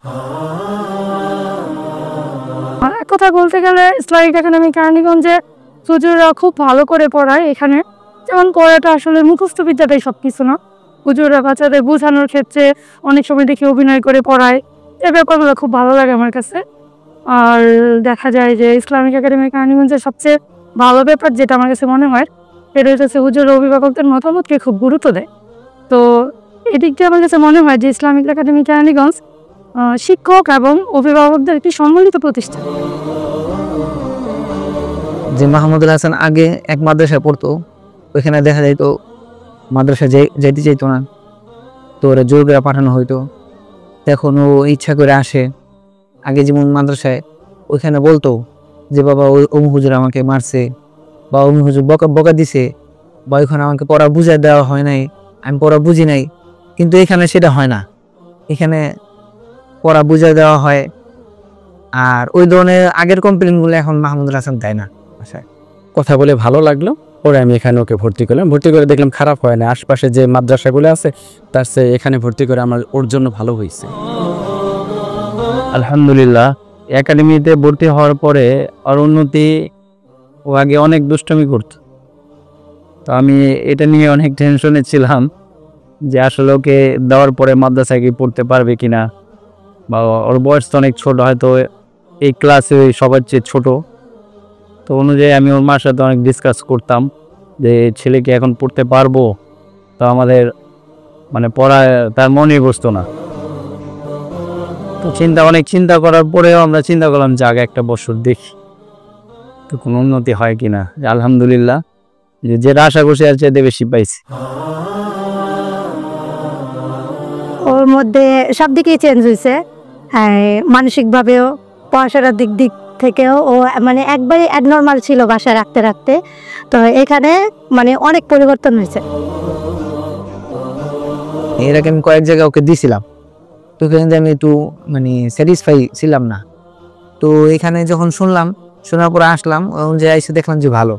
এক কথা বলতে গেলে ইসলামিক একাডেমি কেরানীগঞ্জে হুজুররা খুব ভালো করে পড়ায়। এখানে যেমন পড়াটা আসলে মুখস্থ বিদ্যাটাই সব কিছু না, হুজুররা বাচ্চাদের বোঝানোর ক্ষেত্রে অনেক সময় দেখি অভিনয় করে পড়ায়। এই ব্যাপারগুলো খুব ভালো লাগে আমার কাছে। আর দেখা যায় যে ইসলামিক একাডেমি কেরানীগঞ্জের সবচেয়ে ভালো ব্যাপার যেটা আমার কাছে মনে হয় সেটা হচ্ছে হুজুর অভিভাবকদের মতামতকে খুব গুরুত্ব দেয়। তো এদিক দিয়ে আমার কাছে মনে হয় যে ইসলামিক একাডেমি কেরানীগঞ্জ শিক্ষক এবং অভিভাবকদের একটি সম্মিলিত প্রতিষ্ঠান। যে মাহমুদুল হাসান আগে এক মাদ্রাসায় পড়তো, ওইখানে দেখা যাইতো মাদ্রাসায় যাইতে চাইতো না, তো ওরা জোর করে পাঠানো হইতো। এখন ও ইচ্ছা করে আসে। আগে যেমন মাদ্রাসায় ওইখানে বলতো যে বাবা ওই অমুক হুজুর আমাকে মারছে, বা অমুক হুজুর বকা দিছে, বা ওইখানে আমাকে পড়া বুঝাই দেওয়া হয় নাই, আমি পড়া বুঝি নাই। কিন্তু এখানে সেটা হয় না, এখানে পড়া বুঝাই দেওয়া হয়। আর ওই ধরনের আগের কমপ্লেনগুলো এখন মাহমুদুল হাসান দেয় না। কথা বলে ভালো লাগলো, পরে আমি এখানে ওকে ভর্তি করলাম। ভর্তি করে দেখলাম খারাপ হয় না, আশপাশে যে মাদ্রাসাগুলো আছে তার চেয়ে এখানে ভর্তি করে আমার ওর জন্য ভালো হয়েছে। আলহামদুলিল্লাহ, একাডেমিতে ভর্তি হওয়ার পরে ওর উন্নতি, ও আগে অনেক দুষ্টামি করত, তো আমি এটা নিয়ে অনেক টেনশনে ছিলাম যে আসলে ওকে দেওয়ার পরে মাদ্রাসায় কি পড়তে পারবে কিনা, বা ওর বয়স তো অনেক ছোট, হয়তো এই ক্লাসে সবার চেয়ে ছোট। তো অনুযায়ী আমি ওর মার সাথে অনেক ডিসকাস করতাম যে ছেলেকে এখন পড়তে পারবো, তো আমাদের মানে পড়ায় তার মনেই বসতো না। তো অনেক চিন্তা করার পরেও আমরা চিন্তা করলাম যে আগে একটা বছর দেখি তো কোনো উন্নতি হয় কিনা। আলহামদুলিল্লাহ, যেটা আশা করছি আর চেয়ে বেশি পাইছি। ওর মধ্যে সব দিকেই চেঞ্জ হয়েছে, মানসিকভাবেও, পড়াশোনার দিক থেকেও। ও মানে একবারই অ্যাবনর্মাল ছিল বাসায় রাখতে রাখতে, তো এখানে মানে অনেক পরিবর্তন হয়েছে। এর আগে আমি কয়েক জায়গায় ওকে দিয়েছিলাম, তো এখানে আমি একটু মানে স্যাটিসফাই ছিলাম না। তো এখানে যখন শোনার পরে আসলাম, যে এসে দেখলাম যে ভালো।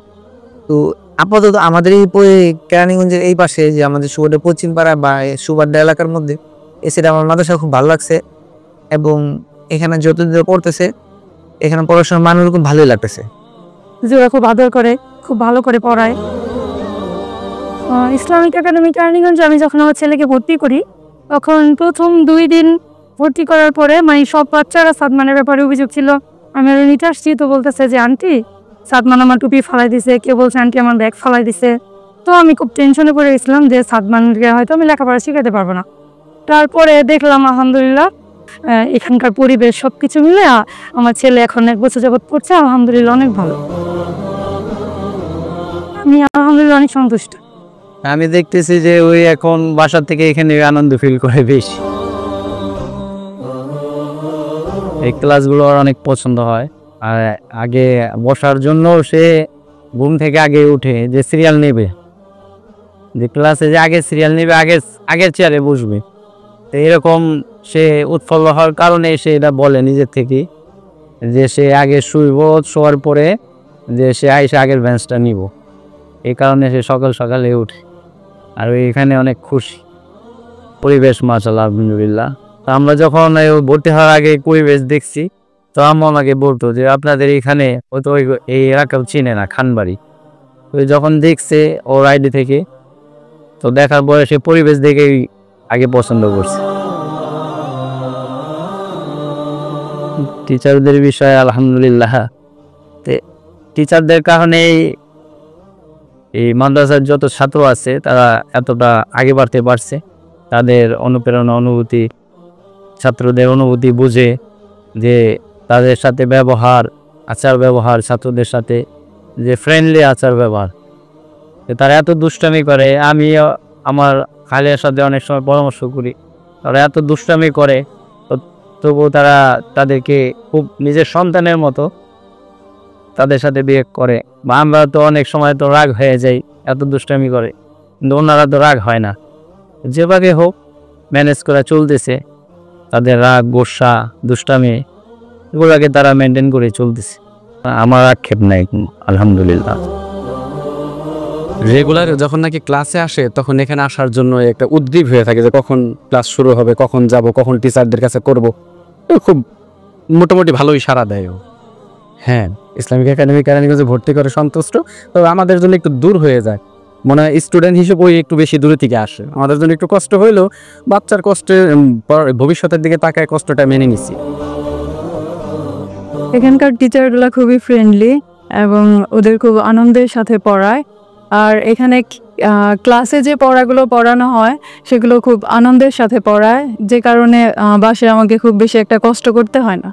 তো আপাতত আমাদের এই কেরানীগঞ্জের এই পাশে যে আমাদের সুবাড্ডা পশ্চিম পাড়া বা সুবাড্ডা এলাকার মধ্যে এসে আমার মাদ্রাসা খুব ভালো লাগছে, এবং এখানে যতদিন পড়তেছে এখানে পড়াশোনার মান খুব ভালোই লাগতেছে। হুজুরা খুব আদর করে, খুব ভালো করে পড়ায়। ইসলামিক একাডেমি কেরানীগঞ্জে আমি যখন আমার ছেলেকে ভর্তি করি, তখন প্রথম 2 দিন ভর্তি করার পরে মানে সব বাচ্চারা সাদমানের ব্যাপারে অভিযোগ ছিল। আমি আরও নিতে আসছি, তো বলতেছে যে আন্টি সাদমান আমার টুপি ফালাই দিছে, কেউ বলছে আন্টি আমার ব্যাগ ফালাই দিছে। তো আমি খুব টেনশনে পড়ে গেছিলাম যে সাদমানকে হয়তো আমি লেখাপড়া শিখাতে পারবো না। তারপরে দেখলাম আলহামদুলিল্লাহ এখানকার পরিবেশ সব কিছু মিলে আমার ছেলে এখন 1 বছর যাবৎ পড়ছে, আলহামদুলিল্লাহ অনেক ভালো। আমি আলহামদুলিল্লাহ অনেক সন্তুষ্ট। আমি দেখতেছি যে ওই এখন বাসা থেকে এখানে আনন্দ ফিল করে বেশি। এই ক্লাসগুলো ওর অনেক পছন্দ হয়। আর আগে বসার জন্য সে ঘুম থেকে আগে উঠে যে সিরিয়াল নেবে, যে ক্লাসে যে আগে সিরিয়াল নেবে, আগের চেয়ারে বসবে। তো এরকম সে উৎফুল্ল হওয়ার কারণে সে এটা বলে নিজের থেকে যে সে আগে শুইব, শোয়ার পরে যে সে আইসে আগের বেঞ্চটা নিব। এই কারণে সে সকাল সকালে উঠে। আর এখানে অনেক খুশি পরিবেশ, মাশাআল্লাহ আলহামদুলিল্লাহ। তো আমরা যখন ভর্তি হওয়ার আগে পরিবেশ দেখছি, তো আম্মা আমাকে বলতো যে আপনাদের এখানে ও তো এই এলাকাও চিনে না, খানবাড়ি। তো যখন দেখছে ওর আইডি থেকে, তো দেখার পরে সে পরিবেশ দেখেই আগে পছন্দ করছে। টিচারদের বিষয়ে আলহামদুলিল্লাহ, টিচারদের কারণে এই মাদ্রাসার যত ছাত্র আছে তারা এতটা আগে বাড়তে পারছে। তাদের অনুপ্রেরণা, অনুভূতি, ছাত্রদের অনুভূতি বুঝে যে তাদের সাথে ব্যবহার, আচার ব্যবহার, ছাত্রদের সাথে যে ফ্রেন্ডলি আচার ব্যবহার, তারা এত দুষ্টামি করে। আমি আমার খালিয়ার সাথে অনেক সময় পরামর্শ করি, তারা এত দুষ্টামি করে, তবুও তারা তাদেরকে খুব নিজের সন্তানের মতো তাদের সাথে বিহেভ করে। বা আমরা তো অনেক সময় তো রাগ হয়ে যাই, এত দুষ্টামি করে, কিন্তু ওনারা তো রাগ হয় না। যেভাবে হোক ম্যানেজ করা চলতেছে, তাদের রাগ, গোসা, দুষ্টামি এগুলোকে তারা মেনটেন করে চলতেছে। আমার আক্ষেপ নাই আলহামদুলিল্লাহ। রেগুলার যখন নাকি ক্লাসে আসে তখন এখানে আসার জন্য একটা উদ্গ্রীব হয়ে থাকে যে কখন ক্লাস শুরু হবে, কখন যাব, কখন টিচারদের কাছে করব। খুব মোটামুটি ভালোই সাড়া দেয় ও। হ্যাঁ, ইসলামিক একাডেমি কেরানীগঞ্জে ভর্তি করে সন্তুষ্ট, তবে আমাদের জন্য একটু দূর হয়ে যায়, মনে হয় স্টুডেন্ট হিসেবে ওই একটু বেশি দূরে থেকে আসে, আমাদের জন্য একটু কষ্ট হইলেও বাচ্চার কষ্টে ভবিষ্যতের দিকে তাকায় কষ্টটা মেনে নিছি। এখানকার টিচারগুলো খুবই ফ্রেন্ডলি এবং ওদের খুব আনন্দের সাথে পড়ায়। আর এখানে ক্লাসে যে পড়াগুলো পড়ানো হয় সেগুলো খুব আনন্দের সাথে পড়ায়, যে কারণে বাসায় আমাকে খুব বেশি একটা কষ্ট করতে হয় না।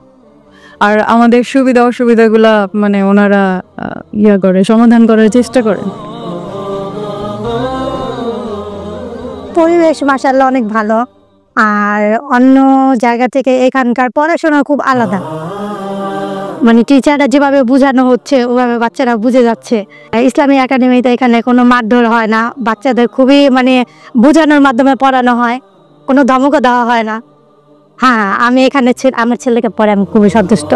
আর আমাদের সুবিধা অসুবিধাগুলো মানে ওনারা সমাধান করার চেষ্টা করেন। পরিবেশ মাশাআল্লাহ অনেক ভালো, আর অন্য জায়গা থেকে এখানকার পড়াশোনা খুব আলাদা। মানে টিচাররা যেভাবে বোঝানো হচ্ছে ওভাবে বাচ্চারা বুঝে যাচ্ছে। ইসলামিক একাডেমিতে এখানে কোনো মারধর হয় না, বাচ্চাদের খুবই মানে বোঝানোর মাধ্যমে পড়ানো হয়, কোনো ধমকও দেওয়া হয় না। হ্যাঁ, আমি এখানে আমার ছেলেকে পড়ে আমি খুবই সন্তুষ্ট।